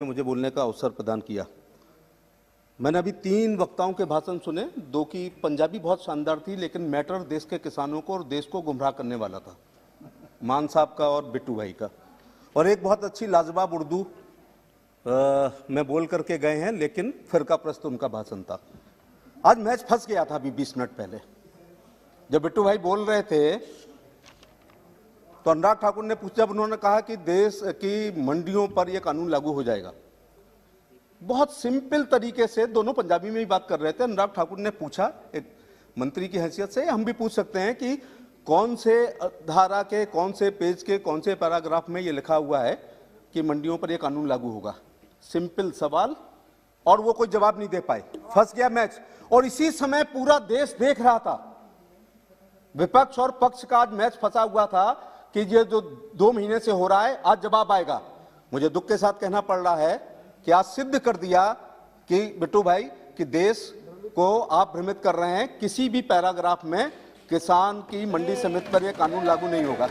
मुझे बोलने का अवसर प्रदान किया। मैंने अभी 3 वक्ताओं के भाषण सुने, 2 की पंजाबी बहुत शानदार थी, लेकिन मैटर देश के किसानों को और देश को गुमराह करने वाला था, मान साहब का और बिट्टू भाई का। और एक बहुत अच्छी लाजवाब उर्दू में बोल करके गए हैं, लेकिन फिरका प्रस्त उनका भाषण था। आज मैच फंस गया था अभी 20 मिनट पहले जब बिट्टू भाई बोल रहे थे, तो अनुराग ठाकुर ने पूछा, जब उन्होंने कहा कि देश की मंडियों पर यह कानून लागू हो जाएगा, बहुत सिंपल तरीके से दोनों पंजाबी में ही बात कर रहे थे। अनुराग ठाकुर ने पूछा, एक मंत्री की हैसियत से हम भी पूछ सकते हैं कि कौन से धारा के, कौन से पेज के, कौन से पैराग्राफ में यह लिखा हुआ है कि मंडियों पर यह कानून लागू होगा। सिंपल सवाल, और वो कोई जवाब नहीं दे पाए। फंस गया मैच। और इसी समय पूरा देश देख रहा था, विपक्ष और पक्ष का आज मैच फंसा हुआ था कि ये जो 2 महीने से हो रहा है, आज जवाब आएगा। मुझे दुख के साथ कहना पड़ रहा है कि आज सिद्ध कर दिया कि बिट्टू भाई कि देश को आप भ्रमित कर रहे हैं। किसी भी पैराग्राफ में किसान की मंडी समिति पर यह कानून लागू नहीं होगा।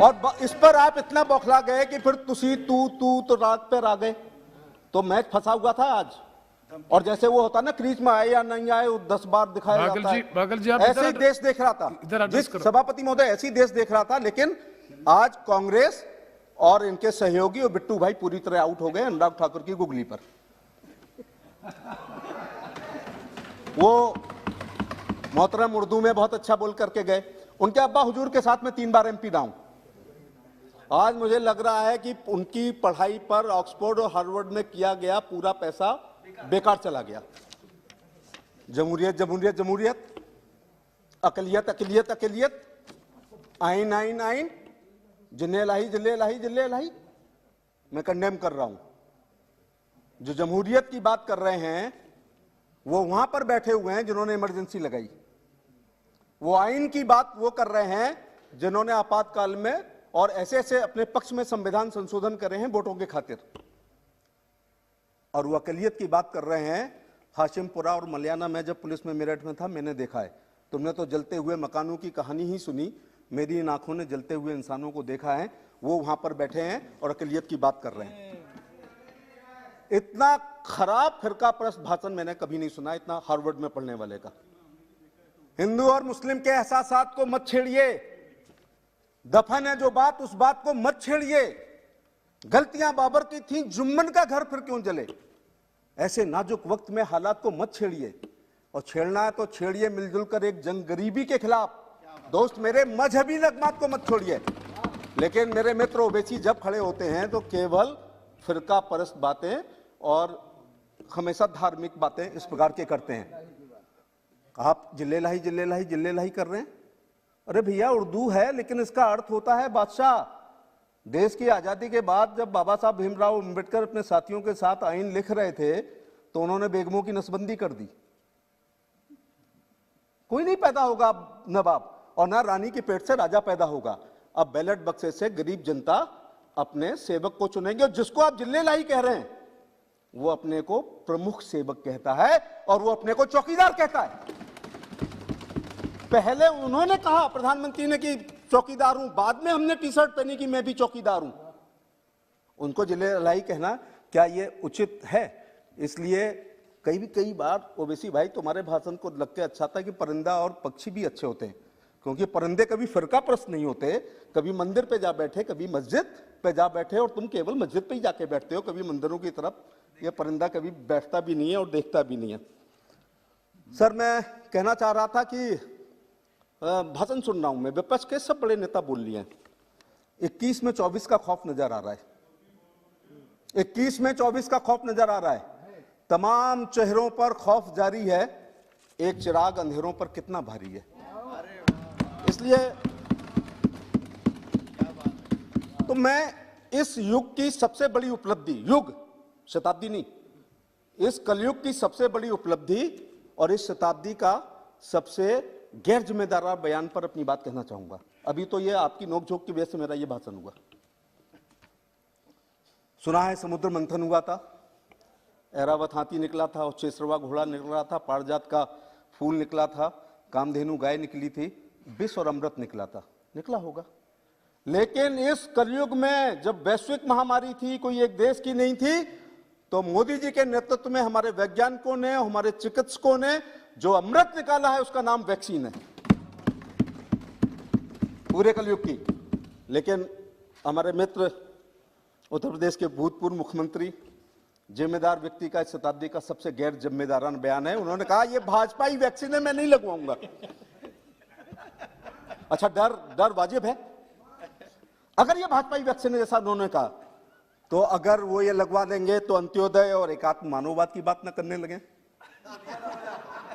और इस पर आप इतना बौखला गए कि फिर तू तो रात पर आ गए। तो मैच फंसा हुआ था आज। और जैसे वो होता ना, क्रीज में आए या नहीं आए, वो 10 बार दिखाया जाता है। ऐसे ही देश देख रहा था, जिस सभापति महोदय ऐसे ही देश देख रहा था। लेकिन आज कांग्रेस और इनके सहयोगी और बिट्टू भाई पूरी तरह आउट हो गए अनुराग ठाकुर की गुगली पर। वो मोहतरम उर्दू में बहुत अच्छा बोल करके गए। उनके अब्बा हुजूर के साथ में 3 बार MP रहा हूं। आज मुझे लग रहा है कि उनकी पढ़ाई पर ऑक्सफोर्ड और हार्वर्ड में किया गया पूरा पैसा बेकार चला गया। जमहूरियत जमहूरियत जमहूरियत, अकलियत अकलियत अकलियत, आइन आइन आइन, जिले लाही जिले लाही जिले लाही। मैं कंडेम कर रहा हूं। जो जमहूरियत की बात कर रहे हैं वो वहां पर बैठे हुए हैं जिन्होंने इमरजेंसी लगाई। वो आइन की बात वो कर रहे हैं जिन्होंने आपातकाल में और ऐसे ऐसे अपने पक्ष में संविधान संशोधन करे हैं वोटों के खातिर। और वो अकलियत की बात कर रहे हैं हाशिमपुरा और मलियाना में जब पुलिस में मेरठ में था, मैंने देखा है। तुमने तो जलते हुए मकानों की कहानी ही सुनी, मेरी इन आंखों ने जलते हुए इंसानों को देखा है। वो वहां पर बैठे हैं और अकलियत की बात कर रहे हैं। इतना खराब फिरका प्रस्त भाषण मैंने कभी नहीं सुना, इतना हार्वर्ड में पढ़ने वाले का। हिंदू और मुस्लिम के एहसासात को मत छेड़िए, दफन है जो बात उस बात को मत छेड़िए। गलतियां बाबर की थी, जुम्मन का घर फिर क्यों जले। ऐसे नाजुक वक्त में हालात को मत छेड़िए, और छेड़ना है तो छेड़िए मिलजुल कर एक जंग गरीबी के खिलाफ। दोस्त मेरे, मजहबी लगमात को मत छोड़िए। लेकिन मेरे मित्र ओवैसी जब खड़े होते हैं तो केवल फिरका परस्त बातें और हमेशा धार्मिक बातें इस प्रकार के करते हैं। आप जिले लाही जिले लाही जिले लाही कर रहे हैं। अरे भैया, उर्दू है लेकिन इसका अर्थ होता है बादशाह। देश की आजादी के बाद जब बाबा साहब भीमराव अंबेडकर अपने साथियों के साथ आइन लिख रहे थे तो उन्होंने बेगमों की नसबंदी कर दी। कोई नहीं पैदा होगा नवाब, और ना रानी के पेट से राजा पैदा होगा। अब बैलेट बक्से से गरीब जनता अपने सेवक को चुनेंगे, और जिसको आप जिले लाई कह रहे हैं वो अपने को प्रमुख सेवक कहता है और वो अपने को चौकीदार कहता है। पहले उन्होंने कहा, प्रधानमंत्री ने, कि चौकीदार हूं, बाद में हमने टी-शर्ट पहनी कि मैं भी चौकीदार हूं। उनको जिले लाई कहना क्या ये उचित है? इसलिए कई बार ओवैसी भाई तुम्हारे भाषण को लग के अच्छा था कि परिंदा और पक्षी भी अच्छे होते हैं, क्योंकि परिंदे कभी फिरका प्रस्त नहीं होते। कभी मंदिर पे जा बैठे, कभी मस्जिद पे जा बैठे, और तुम केवल मस्जिद पे ही जाके बैठते हो, कभी मंदिरों की तरफ। यह परिंदा कभी बैठता भी नहीं है और देखता भी नहीं है। सर, मैं कहना चाह रहा था कि भाषण सुन रहा हूं मैं, विपक्ष के सब बड़े नेता बोल लिए हैं। 21 में 24 का खौफ नजर आ रहा है। 21 में 24 का खौफ नजर आ रहा है। तमाम चेहरों पर खौफ जारी है। एक चिराग अंधेरों पर कितना भारी है। इसलिए तो मैं इस युग की सबसे बड़ी उपलब्धि, युग शताब्दी नहीं, इस कलयुग की सबसे बड़ी उपलब्धि और इस शताब्दी का सबसे गैर जिम्मेदार बयान पर अपनी बात कहना चाहूंगा। अभी तो ये आपकी नोकझोंक की वजह से मेरा ये भाषण हुआ। सुना है समुद्र मंथन हुआ था, ऐरावत हाथी निकला था, और चेसरवा घोड़ा निकला था, पारिजात का फूल निकला था, कामधेनु गाय निकली थी, विष और अमृत निकला था। निकला होगा, लेकिन इस कलयुग में जब वैश्विक महामारी थी, कोई एक देश की नहीं थी, तो मोदी जी के नेतृत्व में हमारे वैज्ञानिकों ने, हमारे चिकित्सकों ने जो अमृत निकाला है उसका नाम वैक्सीन है, पूरे कलयुग की। लेकिन हमारे मित्र उत्तर प्रदेश के भूतपूर्व मुख्यमंत्री, जिम्मेदार व्यक्ति का इस शताब्दी का सबसे गैर जिम्मेदाराना बयान है, उन्होंने कहा ये भाजपाई वैक्सीन है, मैं नहीं लगवाऊंगा। अच्छा, डर वाजिब है। अगर ये भाजपाई वैक्सीन है जैसा उन्होंने कहा, तो अगर वो ये लगवा देंगे तो अंत्योदय और एकात्म मानववाद की बात ना करने लगे।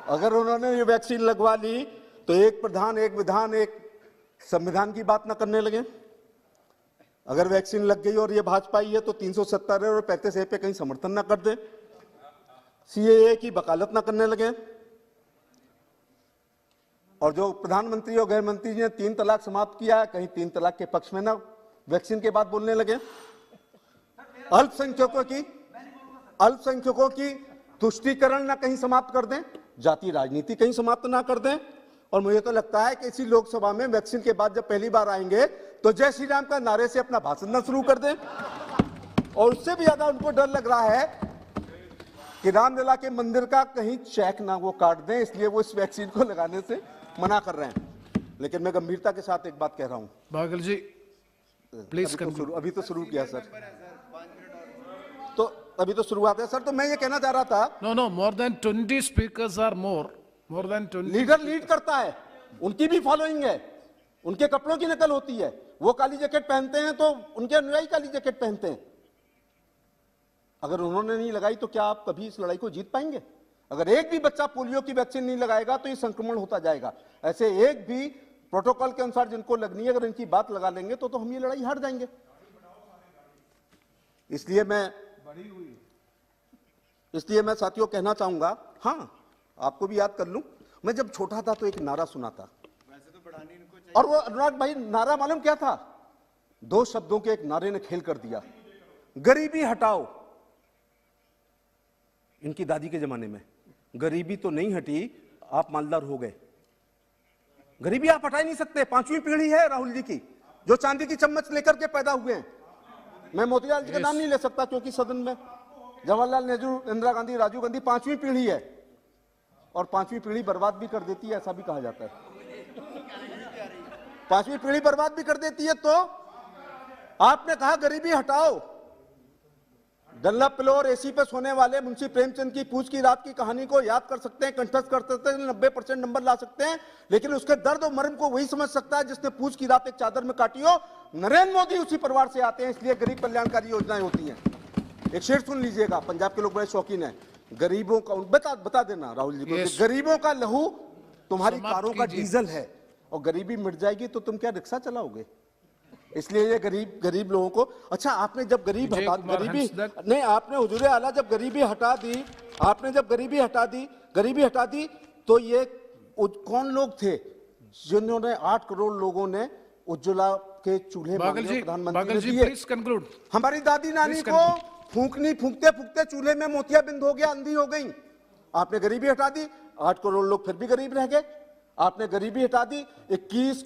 अगर उन्होंने ये वैक्सीन लगवा ली तो एक प्रधान, एक विधान, एक संविधान की बात ना करने लगे। अगर वैक्सीन लग गई और ये भाजपाई है तो 370 और 35A पे कहीं समर्थन ना कर दे, CAA की वकालत ना करने लगे, और जो प्रधानमंत्री और गृह मंत्री जी ने 3 तलाक समाप्त किया है, कहीं 3 तलाक के पक्ष में ना वैक्सीन के बाद बोलने लगे। अल्पसंख्यकों की तुष्टीकरण ना कहीं समाप्त कर दें, जाति राजनीति कहीं समाप्त ना कर दें। और मुझे तो लगता है कि इसी लोकसभा में वैक्सीन के बाद जब पहली बार आएंगे तो जय श्री राम का नारे से अपना भाषण ना शुरू कर दें। और उससे भी ज्यादा उनको डर लग रहा है कि रामलला के मंदिर का कहीं चेक ना वो काट दें, इसलिए वो इस वैक्सीन को लगाने से मना कर रहे हैं। लेकिन मैं गंभीरता के साथ एक बात कह रहा हूं। बागल जी प्लीज, अभी तो शुरू किया सर, तो अभी तो शुरुआत है सर। तो मैं ये कहना चाह रहा था, no more than 20 speakers are more than 20। Leader lead करता है, उनकी भी फॉलोइंग है, उनके कपड़ों की नकल होती है। वो काली जैकेट पहनते हैं तो उनके अनुयायी काली जैकेट पहनते हैं। अगर उन्होंने नहीं लगाई तो क्या आप कभी इस लड़ाई को जीत पाएंगे? अगर एक भी बच्चा पोलियो की वैक्सीन नहीं लगाएगा तो ये संक्रमण होता जाएगा। ऐसे एक भी प्रोटोकॉल के अनुसार जिनको लगनी है, अगर इनकी बात लगा लेंगे तो हम ये लड़ाई हार जाएंगे। इसलिए मैं साथियों कहना चाहूंगा, हाँ आपको भी याद कर लूं, मैं जब छोटा था तो एक नारा सुना था, और वो अनुराग भाई नारा मालूम क्या था? 2 शब्दों के एक नारे ने खेल कर दिया, गरीबी हटाओ। इनकी दादी के जमाने में गरीबी तो नहीं हटी, आप मालदार हो गए। गरीबी आप हटा ही नहीं सकते। 5वीं पीढ़ी है राहुल जी की, जो चांदी की चम्मच लेकर के पैदा हुए हैं। मैं मोतीलाल जी का नाम नहीं ले सकता क्योंकि सदन में जवाहरलाल नेहरू, इंदिरा गांधी, राजीव गांधी 5वीं पीढ़ी है, और 5वीं पीढ़ी बर्बाद भी कर देती है, ऐसा भी कहा जाता है। 5वीं पीढ़ी बर्बाद भी कर देती है। तो आपने कहा गरीबी हटाओ। डल्ला पिलो और एसी पे सोने वाले मुंशी प्रेमचंद की पूछ की रात की कहानी को याद कर सकते हैं, कंठस्थ कर सकते हैं, 90% नंबर ला सकते हैं, लेकिन उसके दर्द और मर्म को वही समझ सकता है जिसने पूछ की रात एक चादर में काटी हो। नरेंद्र मोदी उसी परिवार से आते हैं, इसलिए गरीब कल्याणकारी योजनाएं होती हैं। एक शेर सुन लीजिएगा, पंजाब के लोग बड़े शौकीन हैं। गरीबों का, बता देना राहुल जी को, गरीबों का लहू तुम्हारी कारों का डीजल है, और गरीबी मिट जाएगी तो तुम क्या रिक्शा चलाओगे? इसलिए ये गरीब लोगों को, अच्छा आपने जब गरीबी नहीं, आपने हुजूरे आला जब गरीबी हटा दी, तो ये कौन लोग थे जिन्होंने 8 करोड़ लोगों ने उज्ज्वला के चूल्हे प्रधानमंत्री ने दिए? हमारी दादी नानी को फूंकते फूंकते चूल्हे में मोतियाबिंद हो गया, अंधी हो गई। आपने गरीबी हटा दी, 8 करोड़ लोग फिर भी गरीब रह गए। आपने गरीबी हटा दी, 41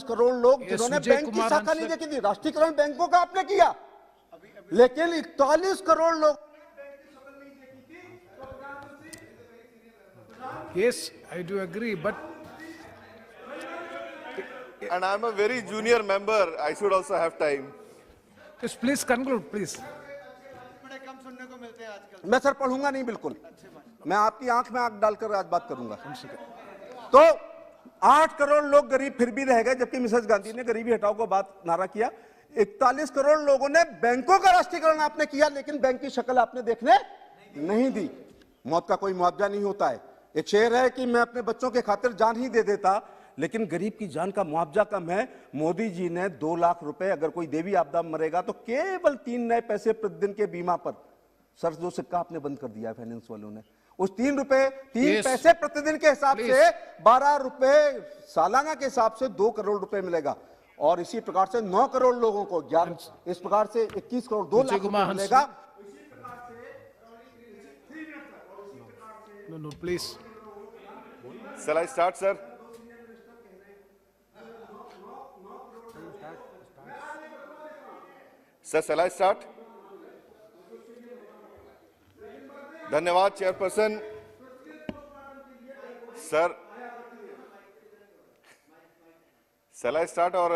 करोड़ लोग जिन्होंने बैंक की शाखा नहीं देखी थी, राष्ट्रीयकरण बैंकों का आपने किया, लेकिन 41 करोड़ लोग। Yes, I do agree, but and I'm a very junior member. I should also have time. Yes, please conclude, please. मैं सर पढ़ूंगा नहीं, बिल्कुल मैं आपकी आंख में आंख डालकर आज बात करूंगा। तो 8 करोड़ लोग गरीब फिर भी रह गए, जबकि मिसेस गांधी ने गरीबी हटाओ को बात नारा किया। 41 करोड़ लोगों ने बैंकों का राष्ट्रीयकरण आपने किया, लेकिन बैंक की शक्ल आपने देखने नहीं दी। मौत का कोई मुआवजा नहीं होता है। एक शेर है कि मैं अपने बच्चों के खातिर जान ही दे देता, लेकिन गरीब की जान का मुआवजा कम है। मोदी जी ने 2 लाख रुपए, अगर कोई देवी आपदा मरेगा तो केवल 3 नए पैसे प्रतिदिन के बीमा पर, सर जो सिक्का आपने बंद कर दिया है फाइनेंस वालों ने, उस 3 पैसे प्रतिदिन के हिसाब से 12 रुपए सालाना के हिसाब से 2 करोड़ रुपए मिलेगा। और इसी प्रकार से 9 करोड़ लोगों को 11, इस प्रकार से 21 करोड़ 2 लाख रुपए मिलेगा। No, please. Shall I start, sir? Sir, shall I start? धन्यवाद chairperson. Sir, shall I start or?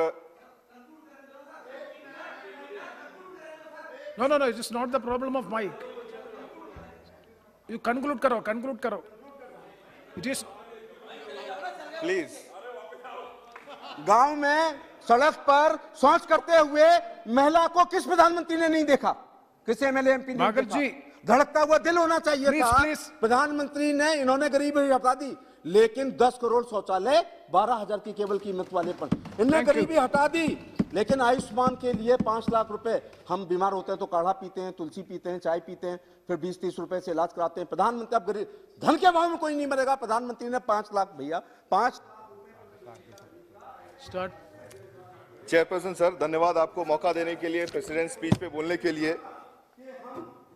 No, it is not the problem of mic. You conclude karo. It is, Please. गांव में सड़क पर शौच करते हुए महिला को किस प्रधानमंत्री ने नहीं देखा? किस एमएलए एमपी ने नागर देखा? जी। धड़कता हुआ दिल होना चाहिए Please, था। please. प्रधानमंत्री ने इन्होंने गरीबी हटा दी, लेकिन 10 करोड़ शौचालय 12,000 की केवल कीमत वाले पर इनने Thank you. गरीबी हटा दी। लेकिन आयुष्मान के लिए 5 लाख रुपए, हम बीमार होते हैं तो काढ़ा पीते हैं, तुलसी पीते हैं, चाय पीते हैं, फिर 20-30 रुपए से इलाज कराते हैं। प्रधानमंत्री, अब गरीब धन के अभाव में कोई नहीं मरेगा। प्रधानमंत्री ने 5 लाख, भैया 5। start. चेयरपर्सन सर, धन्यवाद आपको मौका देने के लिए, प्रेसिडेंट स्पीच पे बोलने के लिए।